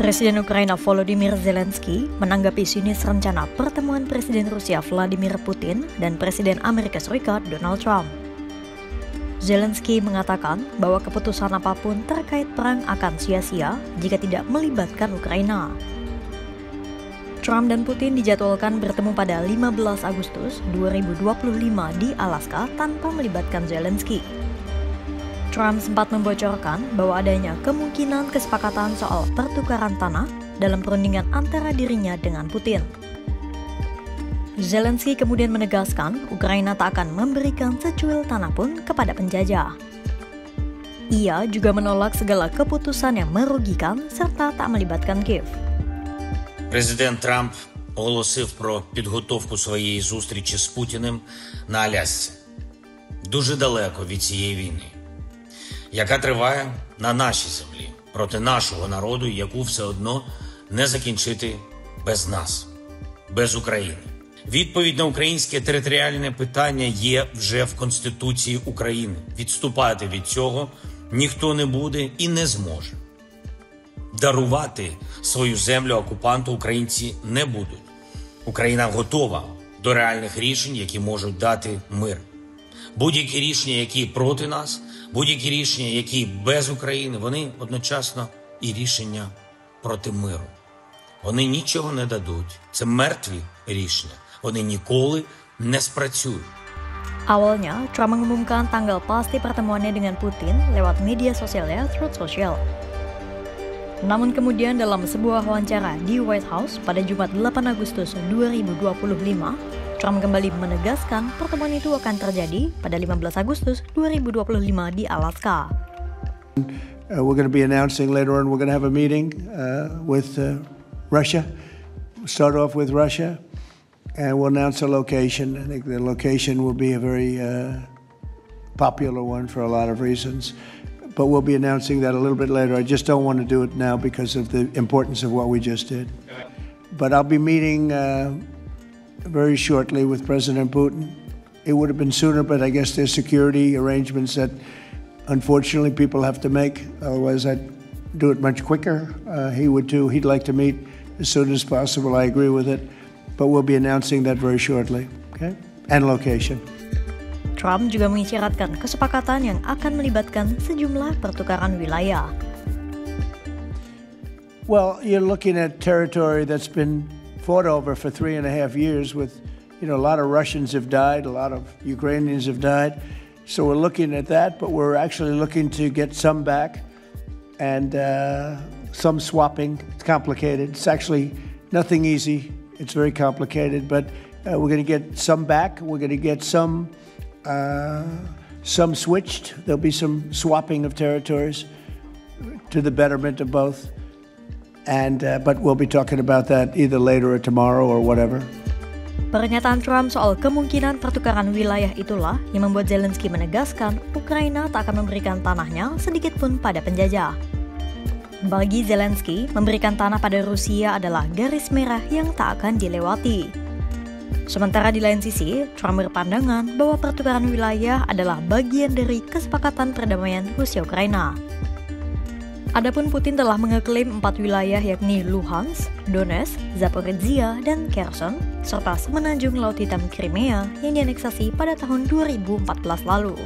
Presiden Ukraina Volodymyr Zelensky menanggapi sinis rencana pertemuan Presiden Rusia Vladimir Putin dan Presiden Amerika Serikat Donald Trump. Zelensky mengatakan bahwa keputusan apapun terkait perang akan sia-sia jika tidak melibatkan Ukraina. Trump dan Putin dijadwalkan bertemu pada 15 Agustus 2025 di Alaska tanpa melibatkan Zelensky. Trump sempat membocorkan bahwa adanya kemungkinan kesepakatan soal pertukaran tanah dalam perundingan antara dirinya dengan Putin. Zelensky kemudian menegaskan Ukraina tak akan memberikan secuil tanah pun kepada penjajah. Ia juga menolak segala keputusan yang merugikan serta tak melibatkan Kiev. Президент Трамп оголосив про підготовку своєї зустрічі з Путіним на Алясці. Дуже далеко від цієї війни, яка триває на нашій землі, проти нашого народу, яку все одно не закінчити без нас, без України. Відповідь на українське територіальне питання є вже в Конституції України. Відступати від цього ніхто не буде і не зможе. Дарувати свою землю окупанту українці не будуть. Україна готова до реальних рішень, які можуть дати мир. Будь-які рішення, які проти нас, будь-які рішення, які без України, вони одночасно і рішення проти миру. Вони нічого не дадуть. Це мертві рішення. Вони ніколи не спрацюють. Awalnya, Trump mengumumkan tanggal pasti pertemuannya dengan Putin lewat media sosialnya Truth Social. Namun kemudian dalam sebuah wawancara di White House pada Jumat 8 Agustus 2025, Trump kembali menegaskan pertemuan itu akan terjadi pada 15 Agustus 2025 di Alaska. We're going to be announcing later on, we're going to have a meeting with Russia. We'll start off with Russia, and we'll announce a location. I think the location will be a very popular one for a lot of reasons. But we'll be announcing that a little bit later. I just don't want to do it now because of the importance of what we just did. But I'll be meeting very shortly with President Putin. It would have been sooner, but I guess there's security arrangements that unfortunately people have to make. Otherwise, I'd do it much quicker. He would too. He'd like to meet as soon as possible. I agree with it. But we'll be announcing that very shortly. Okay? And location. Trump juga mengisyaratkan kesepakatan yang akan melibatkan sejumlah pertukaran wilayah. Well, you're looking at territory that's been fought over for 3.5 years with, a lot of Russians have died, a lot of Ukrainians have died. So we're looking at that, but we're actually looking to get some back and some swapping. It's complicated. It's actually nothing easy. It's very complicated, but we're going to get some back. We're going to get some switched. There'll be some swapping of territories to the betterment of both. And but we'll be talking about that either later or tomorrow or whatever. Pernyataan Trump soal kemungkinan pertukaran wilayah itulah yang membuat Zelensky menegaskan Ukraina tak akan memberikan tanahnya sedikit pun pada penjajah. Bagi Zelensky, memberikan tanah pada Rusia adalah garis merah yang tak akan dilewati. Sementara di lain sisi, Trump berpandangan bahwa pertukaran wilayah adalah bagian dari kesepakatan perdamaian Rusia-Ukraina. Adapun Putin telah mengeklaim 4 wilayah yakni Luhansk, Donetsk, Zaporizhia, dan Kherson, serta semenanjung Laut Hitam Crimea yang dianeksasi pada tahun 2014 lalu.